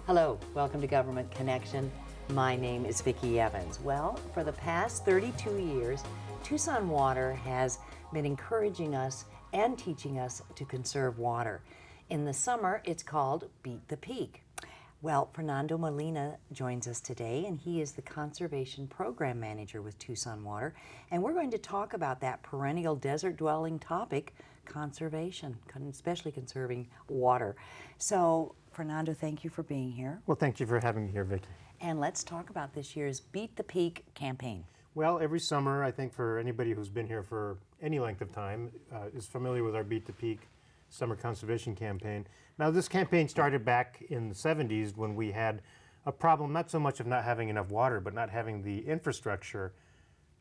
Hello, welcome to Government Connection. My name is Vicki Evans. Well, for the past 32 years, Tucson Water has been encouraging us and teaching us to conserve water. In the summer, it's called Beat the Peak. Well, Fernando Molina joins us today, and he is the Conservation Program Manager with Tucson Water, and we're going to talk about that perennial desert-dwelling topic, conservation, especially conserving water. So, Fernando, thank you for being here. Well, thank you for having me here, Vicki. And let's talk about this year's Beat the Peak campaign. Well, every summer, I think for anybody who's been here for any length of time, is familiar with our Beat the Peak summer conservation campaign. Now, this campaign started back in the 70s when we had a problem, not so much of not having enough water, but not having the infrastructure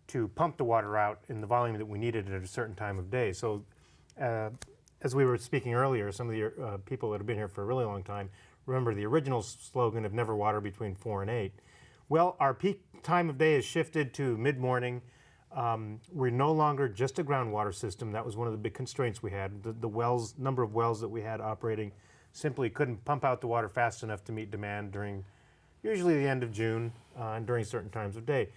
to pump the water out in the volume that we needed at a certain time of day. So, as we were speaking earlier, some of the people that have been here for a really long time remember the original slogan of never water between 4 and 8. Well, our peak time of day has shifted to mid-morning. We're no longer just a groundwater system. That was one of the big constraints we had. The wells, number of wells that we had operating simply couldn't pump out the water fast enough to meet demand during usually the end of June and during certain times of day.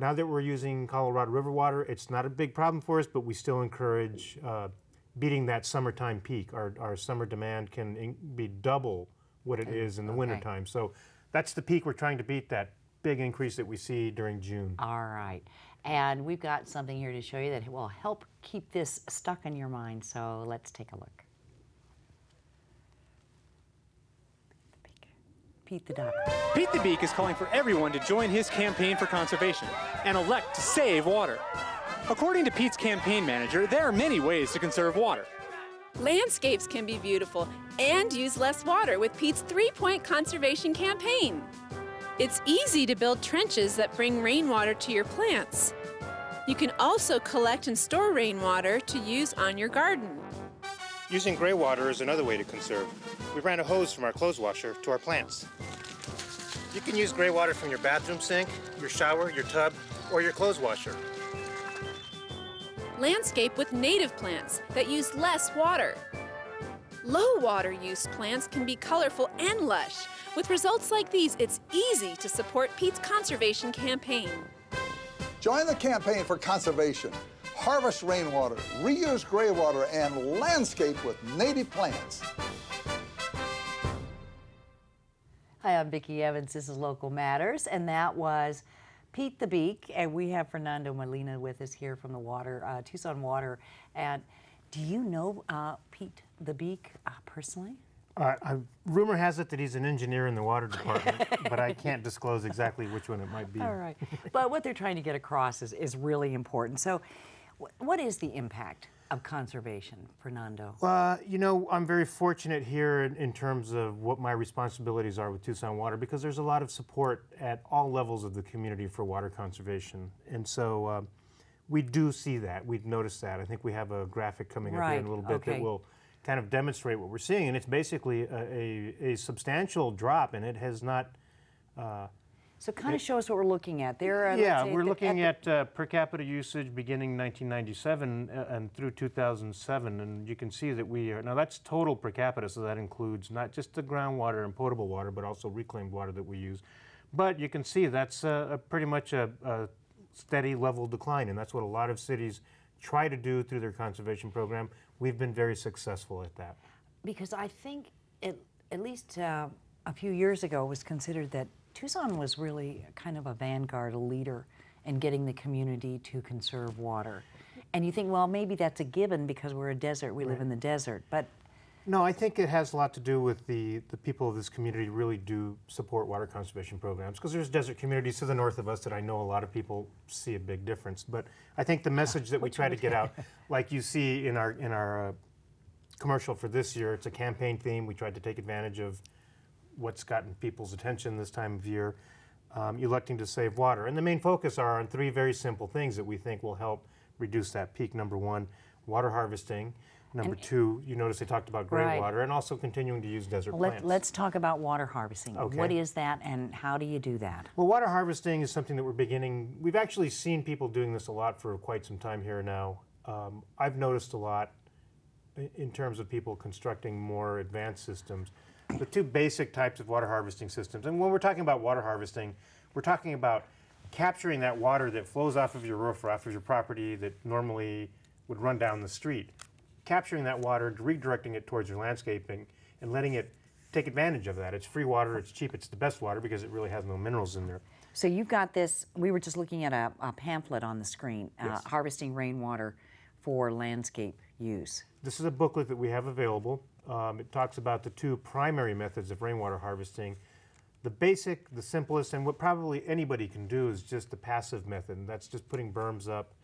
Now that we're using Colorado River water, it's not a big problem for us, but we still encourage beating that summertime peak. Our summer demand can be double what it is in the wintertime. So that's the peak we're trying to beat, that big increase that we see during June. All right. And we've got something here to show you that will help keep this stuck in your mind. So let's take a look. Pete the Duck. Pete the Beak is calling for everyone to join his campaign for conservation and elect to save water. According to Pete's campaign manager, there are many ways to conserve water. Landscapes can be beautiful and use less water with Pete's 3-point conservation campaign. It's easy to build trenches that bring rainwater to your plants. You can also collect and store rainwater to use on your garden. Using gray water is another way to conserve. We ran a hose from our clothes washer to our plants. You can use gray water from your bathroom sink, your shower, your tub, or your clothes washer. Landscape with native plants that use less water. Low water use plants can be colorful and lush. With results like these, it's easy to support Pete's conservation campaign. Join the campaign for conservation. Harvest rainwater, reuse gray water, and landscape with native plants. Hi, I'm Vicki Evans. This is Local Matters, and that was Pete the Beak, and we have Fernando Molina with us here from the Tucson Water. And do you know Pete the Beak personally? Rumor has it that he's an engineer in the water department, but I can't disclose exactly which one it might be. All right. But what they're trying to get across is really important. So what is the impact of conservation, Fernando? You know, I'm very fortunate here in terms of what my responsibilities are with Tucson Water, because there's a lot of support at all levels of the community for water conservation. And so we do see that. We've noticed that. I think we have a graphic coming up here in a little bit that will kind of demonstrate what we're seeing. And it's basically a substantial drop, and it has not... So kind of show us what we're looking at. There, we're looking at per capita usage beginning 1997 and through 2007, and you can see that we are, now that's total per capita, so that includes not just the groundwater and potable water, but also reclaimed water that we use. But you can see that's pretty much a steady level decline, and that's what a lot of cities try to do through their conservation program. We've been very successful at that. Because I think at least a few years ago it was considered that Tucson was really kind of a vanguard, a leader in getting the community to conserve water. And you think, well, maybe that's a given because we're a desert, we live in the desert, but... No, I think it has a lot to do with the people of this community really do support water conservation programs, because there's desert communities to the north of us that I know a lot of people see a big difference. But I think the message that we try to get out, like you see in our commercial for this year. It's a campaign theme. We tried to take advantage of what's gotten people's attention this time of year, electing to save water. And the main focus are on three very simple things that we think will help reduce that peak. Number one, water harvesting. Number two, you notice they talked about gray Right. water, and also continuing to use desert plants. Let's talk about water harvesting. Okay. What is that and how do you do that? Well, water harvesting is something that we've actually seen people doing this a lot for quite some time here now. I've noticed a lot in terms of people constructing more advanced systems. The two basic types of water harvesting systems, and when we're talking about water harvesting, we're talking about capturing that water that flows off of your roof or off of your property that normally would run down the street. Capturing that water, redirecting it towards your landscaping, and letting it take advantage of that. It's free water, it's cheap, it's the best water because it really has no minerals in there. So you've got this, we were just looking at a pamphlet on the screen, Yes. Harvesting Rainwater for Landscape Use. This is a booklet that we have available. It talks about the two primary methods of rainwater harvesting. The basic, the simplest, and what probably anybody can do is just the passive method, and that's just putting berms up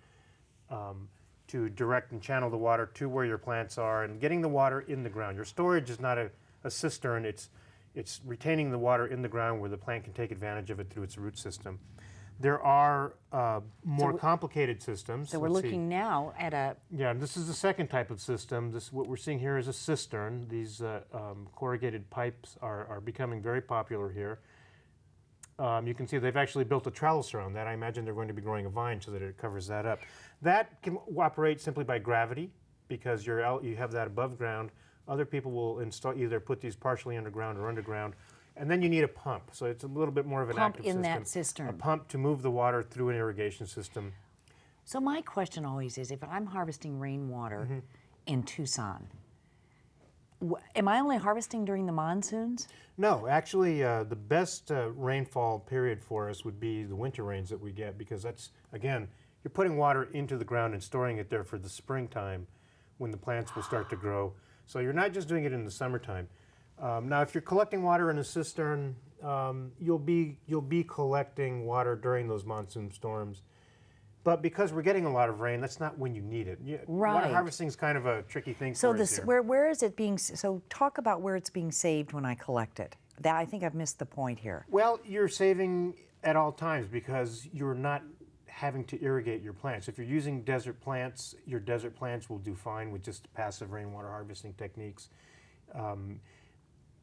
to direct and channel the water to where your plants are and getting the water in the ground. Your storage is not a cistern, it's retaining the water in the ground where the plant can take advantage of it through its root system. There are more complicated systems. So we're Let's see. looking now at a, Yeah, this is the second type of system. What we're seeing here is a cistern. These corrugated pipes are becoming very popular here. You can see they've actually built a trellis around that. I imagine they're going to be growing a vine so that it covers that up. That can operate simply by gravity because you have that above ground. Other people will either put these partially underground or underground. And then you need a pump. So it's a little bit more of an Pump active in system. that cistern. A pump to move the water through an irrigation system. so my question always is, if I'm harvesting rainwater in Tucson, am I only harvesting during the monsoons? No, actually, the best rainfall period for us would be the winter rains that we get because that's, again, you're putting water into the ground and storing it there for the springtime when the plants will start to grow. So you're not just doing it in the summertime. Now, if you're collecting water in a cistern, you'll be collecting water during those monsoon storms. But because we're getting a lot of rain, that's not when you need it. Right. Water harvesting is kind of a tricky thing So for us this, here. where is it being, so talk about where it's being saved when I collect it. That, I think I've missed the point here. Well, you're saving at all times because you're not having to irrigate your plants. If you're using desert plants, your desert plants will do fine with just passive rainwater harvesting techniques.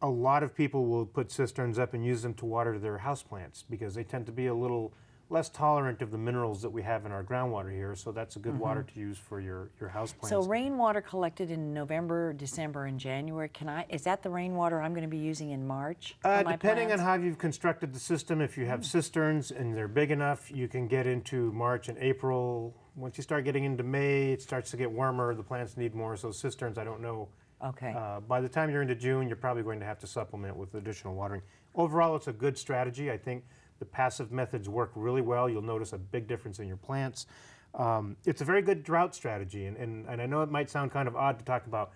A lot of people will put cisterns up and use them to water their houseplants because they tend to be a little less tolerant of the minerals that we have in our groundwater here, so that's a good water to use for your houseplants. So rainwater collected in November, December, and January, is that the rainwater I'm going to be using in March for my Depending on plants? how you've constructed the system, if you have cisterns and they're big enough, you can get into March and April. Once you start getting into May, it starts to get warmer, the plants need more, so cisterns, I don't know. Okay. By the time you're into June, you're probably going to have to supplement with additional watering. Overall, it's a good strategy. I think the passive methods work really well. You'll notice a big difference in your plants. It's a very good drought strategy, and I know it might sound kind of odd to talk about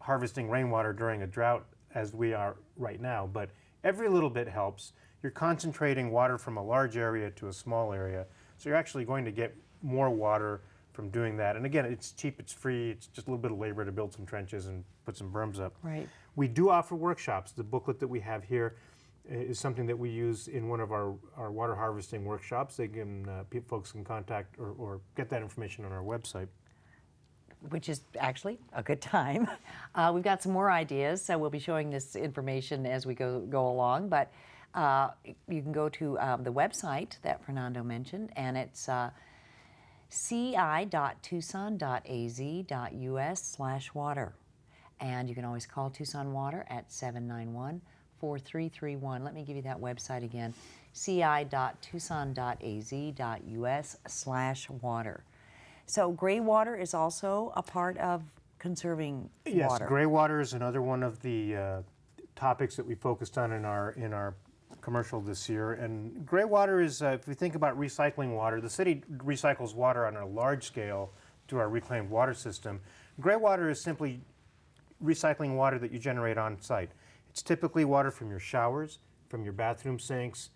harvesting rainwater during a drought as we are right now, but every little bit helps. You're concentrating water from a large area to a small area, so you're actually going to get more water from doing that. And again, it's cheap, it's free, it's just a little bit of labor to build some trenches and put some berms up. Right. We do offer workshops. The booklet that we have here is something that we use in one of our water harvesting workshops. They can, folks can contact or get that information on our website. Which is actually a good time. We've got some more ideas, so we'll be showing this information as we go along, but you can go to the website that Fernando mentioned, and it's ci.tucson.az.us/water. And you can always call Tucson Water at 791-4331. Let me give you that website again, ci.tucson.az.us/water. So gray water is also a part of conserving Yes, water. gray water is another one of the topics that we focused on in our commercial this year. And gray water is, if we think about recycling water, the city recycles water on a large scale to our reclaimed water system. Gray water is simply recycling water that you generate on site. It's typically water from your showers, from your bathroom sinks,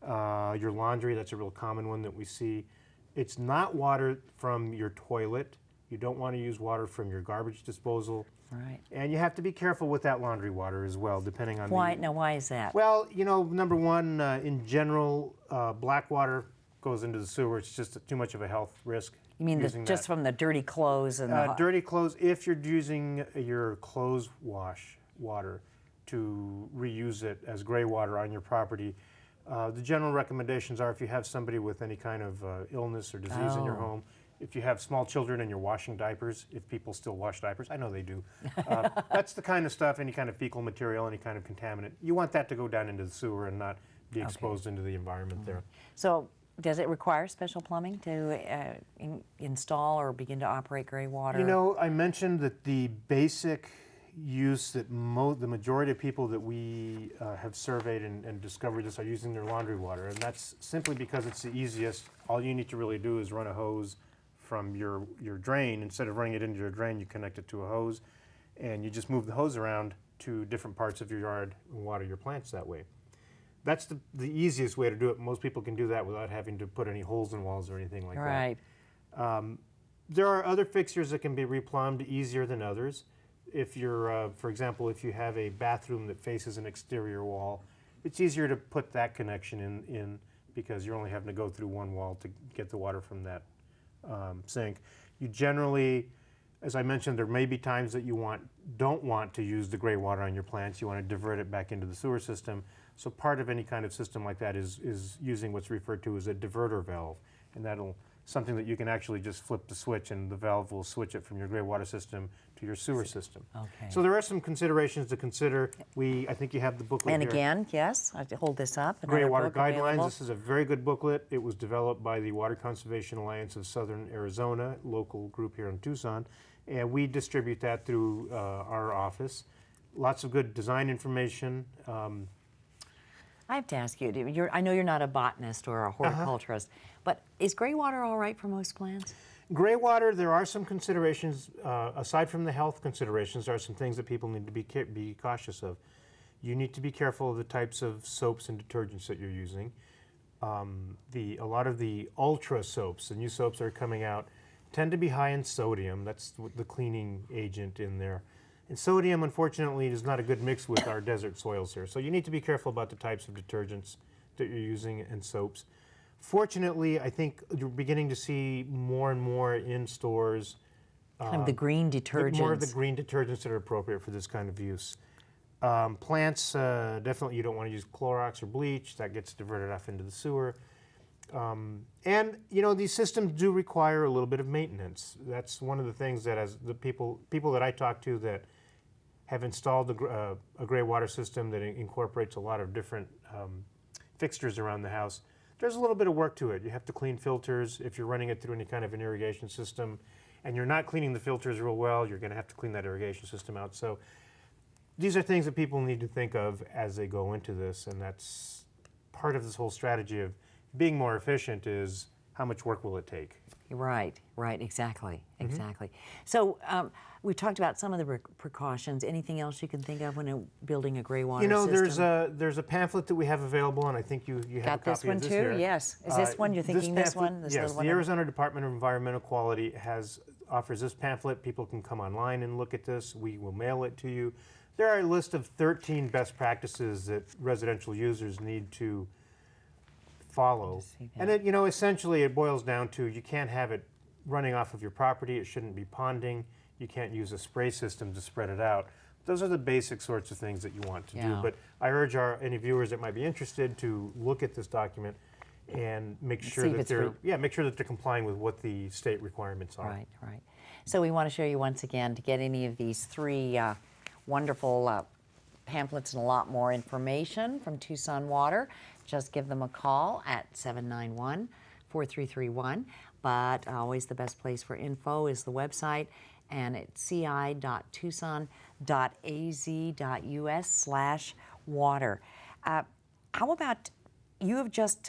your laundry. That's a real common one that we see. It's not water from your toilet You don't want to use water from your garbage disposal. Right. And you have to be careful with that laundry water as well, depending on Why? Now, why is that? Well, you know, number one, in general, black water goes into the sewer. It's just too much of a health risk. You mean just from the dirty clothes and the dirty clothes? If you're using your clothes wash water to reuse it as gray water on your property, the general recommendations are if you have somebody with any kind of illness or disease in your home, if you have small children and you're washing diapers, if people still wash diapers, I know they do. That's the kind of stuff, any kind of fecal material, any kind of contaminant. You want that to go down into the sewer and not be exposed into the environment there. So does it require special plumbing to install or begin to operate gray water? You know, I mentioned that the basic use that the majority of people that we have surveyed and discovered this are using their laundry water, and that's simply because it's the easiest. All you need to really do is run a hose from your drain. Instead of running it into your drain, you connect it to a hose, and you just move the hose around to different parts of your yard and water your plants that way. That's the easiest way to do it. Most people can do that without having to put any holes in walls or anything like Right. that. There are other fixtures that can be replumbed easier than others. If you're, for example, if you have a bathroom that faces an exterior wall, it's easier to put that connection in because you're only having to go through one wall to get the water from that sink. You generally, as I mentioned, there may be times that you don't want to use the gray water on your plants. You want to divert it back into the sewer system. So part of any kind of system like that is using what's referred to as a diverter valve, and that'll something that you can actually just flip the switch and the valve will switch it from your gray water system to your sewer system. Okay. So there are some considerations to consider. I think you have the booklet And here. again, yes, I have to hold this up. Gray Another Water book Guidelines. available. This is a very good booklet. It was developed by the Water Conservation Alliance of Southern Arizona, local group here in Tucson, and we distribute that through our office. Lots of good design information. I have to ask you, I know you're not a botanist or a horticulturist, but is gray water all right for most plants? Gray water, there are some considerations. Aside from the health considerations, there are some things that people need to be cautious of. You need to be careful of the types of soaps and detergents that you're using. A lot of the ultra soaps, the new soaps that are coming out, tend to be high in sodium. That's the cleaning agent in there. And sodium, unfortunately, is not a good mix with our desert soils here. So you need to be careful about the types of detergents that you're using and soaps. Fortunately, I think you're beginning to see more and more in stores. Kind of the green detergents. More of the green detergents that are appropriate for this kind of use. Plants, definitely you don't want to use Clorox or bleach. That gets diverted off into the sewer. And you know, these systems do require a little bit of maintenance. That's one of the things that, as the people that I talk to that have installed a gray water system that incorporates a lot of different fixtures around the house, there's a little bit of work to it. You have to clean filters. If you're running it through any kind of an irrigation system and you're not cleaning the filters real well, you're going to have to clean that irrigation system out. So these are things that people need to think of as they go into this, and that's part of this whole strategy of being more efficient is how much work will it take? Right, exactly. So we talked about some of the precautions. Anything else you can think of when building a gray water system? You know, there's a pamphlet that we have available, and I think you have a copy of this here. Got this one too? Yes. Is this one, you're thinking this one? Yes, the Arizona Department of Environmental Quality offers this pamphlet. People can come online and look at this. We will mail it to you. There are a list of 13 best practices that residential users need to follow. And it, you know, essentially it boils down to you can't have it running off of your property. It shouldn't be ponding. You can't use a spray system to spread it out. Those are the basic sorts of things that you want to do. But I urge any viewers that might be interested to look at this document and make sure that they're complying with what the state requirements are. Right. So we want to show you once again, to get any of these three wonderful pamphlets and a lot more information from Tucson Water, just give them a call at 791-4331. But always the best place for info is the website, and it's ci.tucson.az.us/water. How about, you have just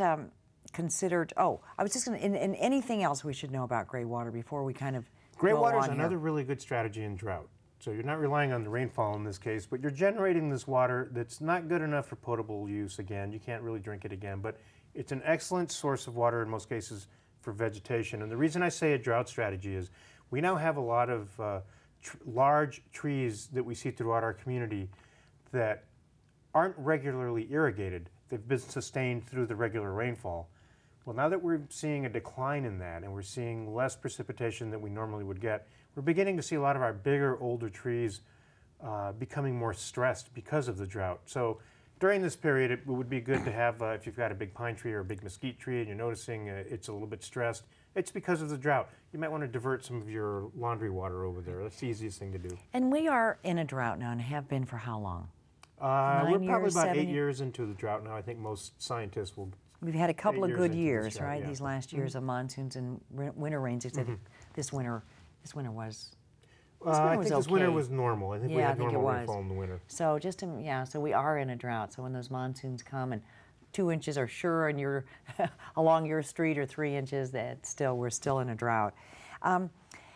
considered, I was just going to, in anything else we should know about gray water before we kind of Gray go water on is here? another really good strategy in drought. So you're not relying on the rainfall in this case, but you're generating this water that's not good enough for potable use again. You can't really drink it again, but it's an excellent source of water in most cases for vegetation. And the reason I say a drought strategy is We now have a lot of large trees that we see throughout our community that aren't regularly irrigated. They've been sustained through the regular rainfall. Well, now that we're seeing a decline in that and we're seeing less precipitation than we normally would get, we're beginning to see a lot of our bigger, older trees becoming more stressed because of the drought. So during this period, it would be good to have, if you've got a big pine tree or a big mesquite tree and you're noticing it's a little bit stressed, it's because of the drought. You might want to divert some of your laundry water over there. That's the easiest thing to do. And we are in a drought now and have been for how long? We're probably years, about 7 8 years into the drought now. I think most scientists will. We've had a couple 8 of good into this years, drought, right? yeah. These last years of monsoons and winter rains. Except this winter was. I was think this winter okay. was normal. I think we Yeah, I had think it normal was. rainfall in the winter. So so we are in a drought. So when those monsoons come and 2 inches are sure and you're along your street or 3 inches, we're still in a drought. And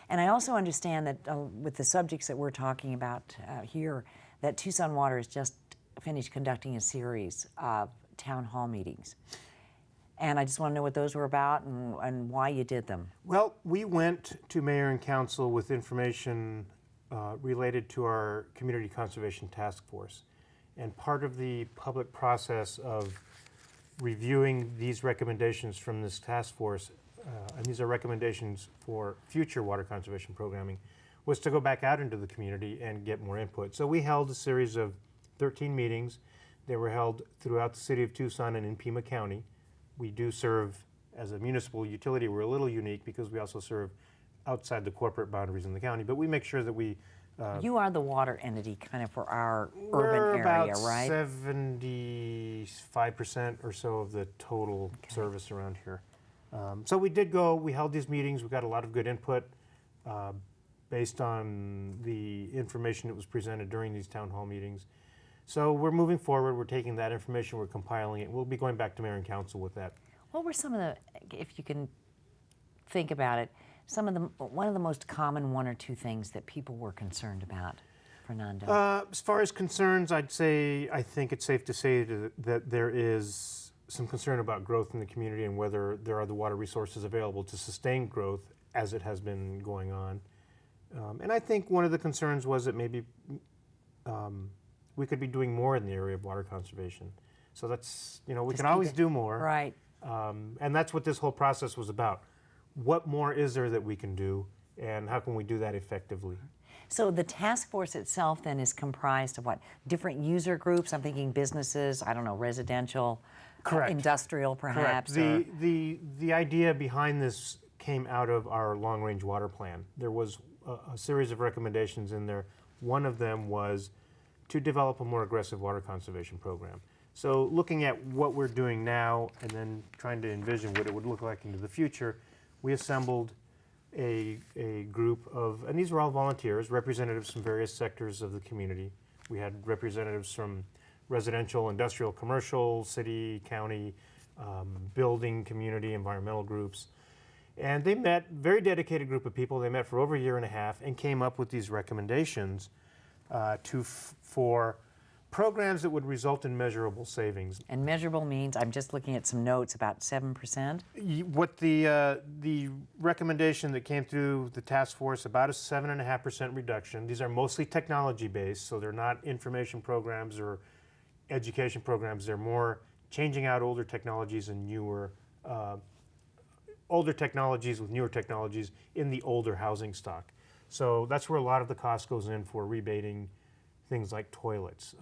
I also understand that with the subjects that we're talking about here, that Tucson Water has just finished conducting a series of town hall meetings. And I just want to know what those were about and why you did them. Well, we went to Mayor and Council with information related to our Community Conservation Task Force. And part of the public process of reviewing these recommendations from this task force, and these are recommendations for future water conservation programming, was to go back out into the community and get more input. So we held a series of 13 meetings. They were held throughout the city of Tucson and in Pima County. We do serve, as a municipal utility, we're a little unique because we also serve outside the corporate boundaries in the county, but we make sure that we... You are the water entity kind of for our we're urban area, about right? 75% or so of the total service around here. So we held these meetings, we got a lot of good input based on the information that was presented during these town hall meetings. So we're moving forward, we're taking that information, we're compiling it, we'll be going back to Mayor and Council with that. What were some of the, if you can think about it, one of the most common 1 or 2 things that people were concerned about, Fernando? As far as concerns, I think it's safe to say that there is some concern about growth in the community and whether there are the water resources available to sustain growth as it has been going on. And I think one of the concerns was that maybe we could be doing more in the area of water conservation. So that's, we can always do more. Right. And that's what this whole process was about. What more is there that we can do, and how can we do that effectively? So the task force itself then is comprised of what? Different user groups? I'm thinking businesses, I don't know, residential, Correct. Industrial perhaps? Correct. The idea behind this came out of our long-range water plan. There was a series of recommendations in there. One of them was to develop a more aggressive water conservation program. So looking at what we're doing now and then trying to envision what it would look like into the future, we assembled a group of, and these were all volunteers, representatives from various sectors of the community. We had representatives from residential, industrial, commercial, city, county, building, community, environmental groups. And they met, very dedicated group of people. They met for over a year and a half and came up with these recommendations for programs that would result in measurable savings. And measurable means, I'm just looking at some notes, about 7%? What the recommendation that came through the task force, about a 7.5% reduction. These are mostly technology-based, so they're not information programs or education programs. They're more changing out older technologies and newer, older technologies with newer technologies in the older housing stock. So that's where a lot of the cost goes in for rebating things like toilets,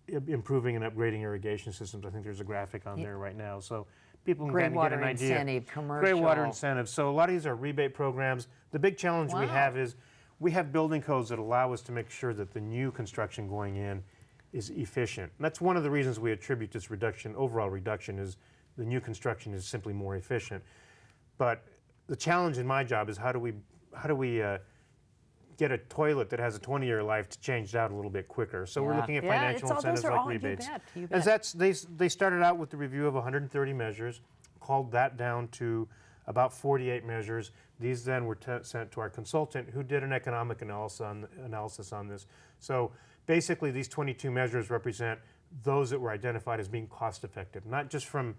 improving and upgrading irrigation systems. I think there's a graphic on there right now, so people can kind of get an idea. Gray water incentive, commercial. Gray water incentive. So a lot of these are rebate programs. The big challenge we have is we have building codes that allow us to make sure that the new construction going in is efficient. And that's one of the reasons we attribute this reduction, overall reduction, is the new construction is simply more efficient. But the challenge in my job is how do we get a toilet that has a 20-year life to change it out a little bit quicker. So we're looking at financial incentives like rebates. You bet. And they started out with the review of 130 measures, called that down to about 48 measures. These then were sent to our consultant who did an economic analysis on this. So basically these 22 measures represent those that were identified as being cost effective, not just from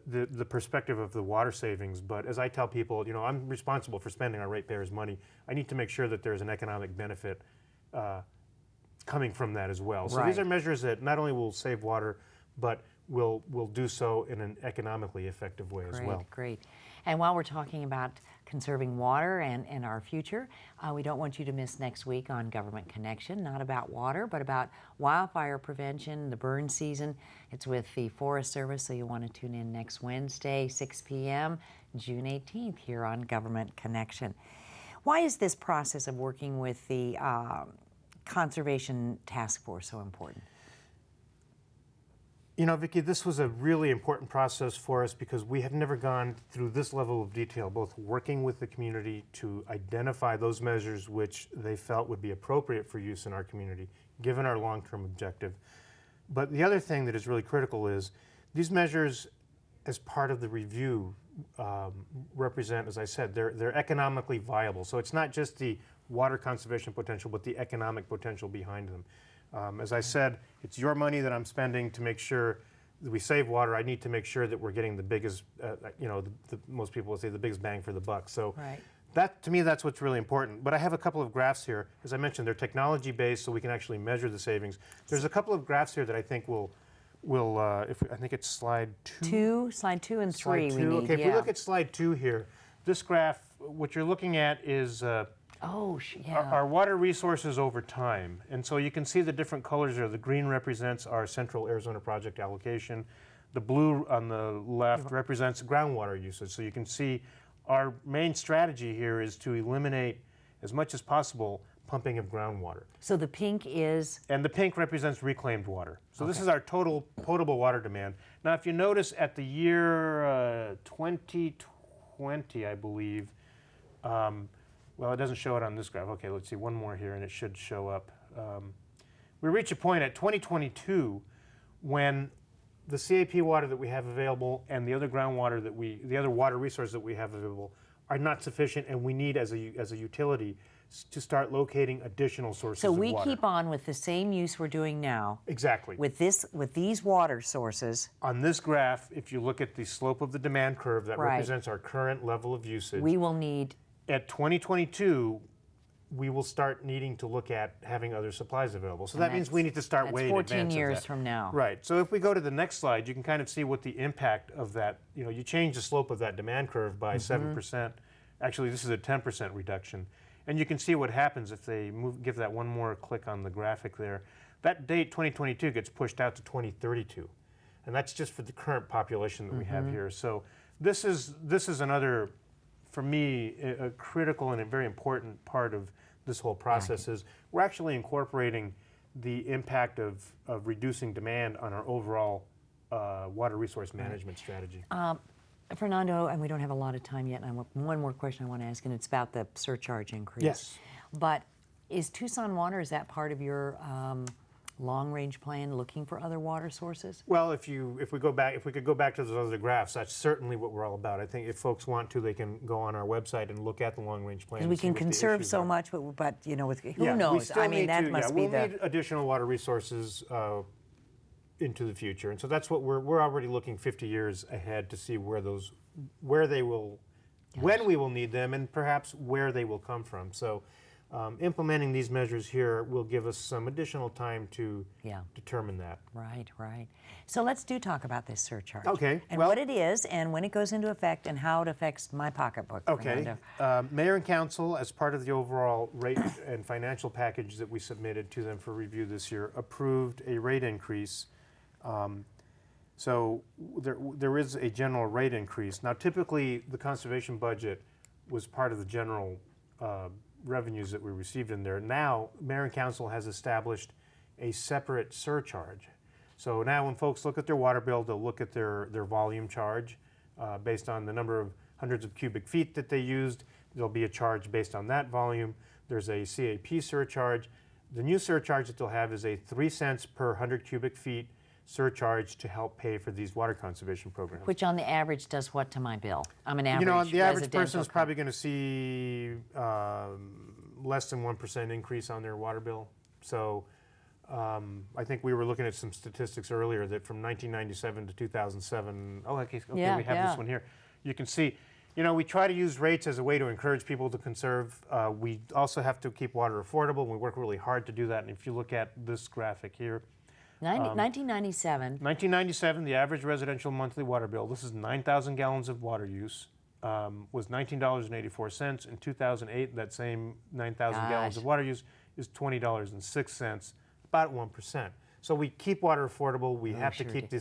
the perspective of the water savings, but as I tell people, you know, I'm responsible for spending our ratepayers' money. I need to make sure that there's an economic benefit coming from that as well. So these are measures that not only will save water, but will do so in an economically effective way as well. Great. And while we're talking about conserving water and our future, we don't want you to miss next week on Government Connection, not about water, but about wildfire prevention, the burn season. It's with the Forest Service, so you'll want to tune in next Wednesday, 6 p.m., June 18th, here on Government Connection. Why is this process of working with the Conservation Task Force so important? You know, Vicki, this was a really important process for us because we have never gone through this level of detail, both working with the community to identify those measures which they felt would be appropriate for use in our community, given our long-term objective. But the other thing that is really critical is these measures, as part of the review, represent, as I said, they're economically viable. So it's not just the water conservation potential, but the economic potential behind them. As I said, it's your money that I'm spending to make sure that we save water. I need to make sure that we're getting the biggest, you know, most people would say the biggest bang for the buck. So that, to me, that's what's really important. But I have a couple of graphs here. As I mentioned, they're technology-based, so we can actually measure the savings. There's a couple of graphs here that I think will I think it's slide 2. Slide 2 and 3 Slide 2. we need, Okay, if we look at slide 2 here, this graph, what you're looking at is our water resources over time. And so you can see the different colors there. The green represents our Central Arizona Project allocation. The blue on the left represents groundwater usage. So you can see our main strategy here is to eliminate as much as possible pumping of groundwater. So the pink is? And the pink represents reclaimed water. So this is our total potable water demand. Now if you notice at the year 2020, I believe, well, it doesn't show it on this graph. Okay, let's see one more here and it should show up. We reach a point at 2022 when the CAP water that we have available and the other groundwater that the other water resources that we have available are not sufficient, and we need as a utility to start locating additional sources of water. So we keep on with the same use we're doing now. Exactly. With these water sources. On this graph, if you look at the slope of the demand curve, that represents our current level of usage. We will need. At 2022, we will start needing to look at having other supplies available. So that means we need to start way in advance of that. 14 years from now. Right. So if we go to the next slide, you can kind of see what the impact of that, you know, you change the slope of that demand curve by 7%. Actually, this is a 10% reduction. And you can see what happens if they give that one more click on the graphic there. That date, 2022, gets pushed out to 2032. And that's just for the current population that we have here. So this is another, for me, a critical and a very important part of this whole process is we're actually incorporating the impact of reducing demand on our overall water resource management strategy. Fernando, and we don't have a lot of time yet, and one more question I want to ask, and it's about the surcharge increase. Yes. But is Tucson Water, is that part of your long-range plan, looking for other water sources? Well, if we could go back to those other graphs, that's certainly what we're all about. I think if folks want to, they can go on our website and look at the long-range plan. We can conserve so much, but you know, who knows? I mean, that must be we'll need additional water resources into the future, and so that's what we're already looking 50 years ahead to see when we will need them, and perhaps where they will come from. So. Implementing these measures here will give us some additional time to determine that. Right. So let's talk about this surcharge. Okay. And what it is, and when it goes into effect, and how it affects my pocketbook. Okay. Mayor and Council, as part of the overall rate and financial package that we submitted to them for review this year, approved a rate increase. So there is a general rate increase. Now, typically, the conservation budget was part of the general revenues that we received in there. Now, Mayor and Council has established a separate surcharge. So now when folks look at their water bill, they'll look at their volume charge based on the number of hundreds of cubic feet that they used. There'll be a charge based on that volume. There's a CAP surcharge. The new surcharge that they'll have is a 3 cents per 100 cubic feet surcharge to help pay for these water conservation programs. Which on the average does what to my bill? I'm an average residential. The average person is customer. probably going to see less than 1% increase on their water bill. So I think we were looking at some statistics earlier that from 1997 to 2007, okay, Yeah, we have yeah. this one here. You can see, you know, we try to use rates as a way to encourage people to conserve. We also have to keep water affordable, and we work really hard to do that. And if you look at this graphic here, 1997. 1997, the average residential monthly water bill, this is 9,000 gallons of water use, was $19.84. In 2008, that same 9,000 gallons of water use is $20.06, about 1%. So we keep water affordable. We have to keep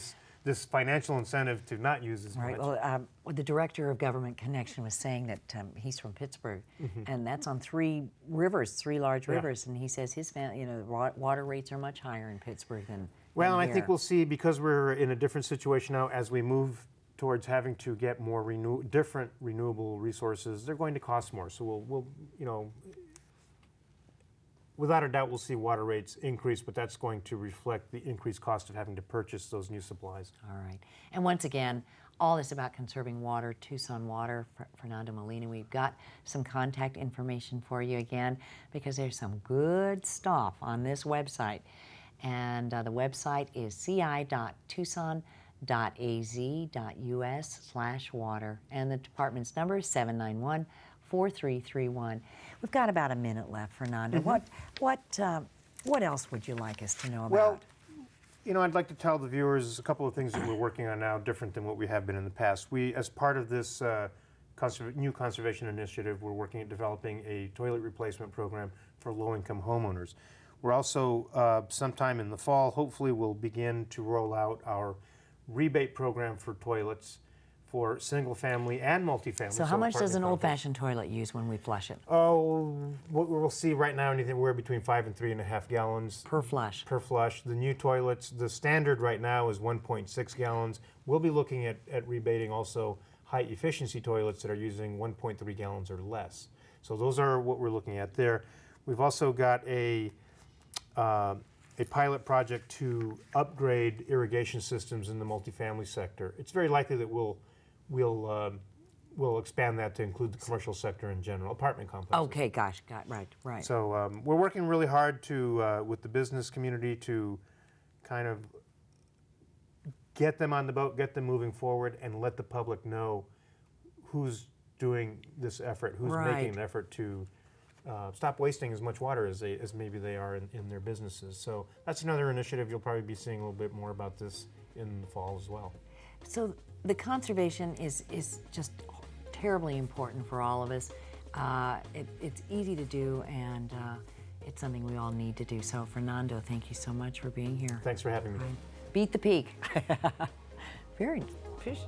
this financial incentive to not use as Right. much. Well, the director of Government Connection was saying that he's from Pittsburgh, and that's on three large rivers, and he says his family, you know, water rates are much higher in Pittsburgh than. Well, than and I think here. we'll see, because we're in a different situation now, as we move towards having to get more different renewable resources, they're going to cost more. So we'll you know, without a doubt, we'll see water rates increase, but that's going to reflect the increased cost of having to purchase those new supplies. All right. And once again, all this about conserving water, Tucson Water, Fernando Molina. We've got some contact information for you again, because there's some good stuff on this website. And the website is ci.tucson.az.us/water. And the department's number is 791-4331. We've got about a minute left, Fernando. What else would you like us to know about? Well, you know, I'd like to tell the viewers a couple of things that we're working on now, different than what we have been in the past. We, as part of this new conservation initiative, we're working at developing a toilet replacement program for low-income homeowners. We're also, sometime in the fall, hopefully we'll begin to roll out our rebate program for toilets for single-family and multifamily. So how much does an apartment old-fashioned toilet use when we flush it? Oh, we'll see right now anywhere between 5 and 3.5 gallons Per flush. per flush. The new toilets, the standard right now is 1.6 gallons. We'll be looking at rebating also high-efficiency toilets that are using 1.3 gallons or less. So those are what we're looking at there. We've also got a pilot project to upgrade irrigation systems in the multifamily sector. It's very likely that we'll expand that to include the commercial sector in general, apartment complexes. Okay, gosh, right. So we're working really hard to with the business community to kind of get them on the boat, get them moving forward, and let the public know who's doing this effort, who's making an effort to stop wasting as much water as maybe they are in their businesses. So that's another initiative. You'll probably be seeing a little bit more about this in the fall as well. So the conservation is just terribly important for all of us. It's easy to do, and it's something we all need to do. So Fernando, thank you so much for being here. Thanks for having me. Beat the Peak. Very fish.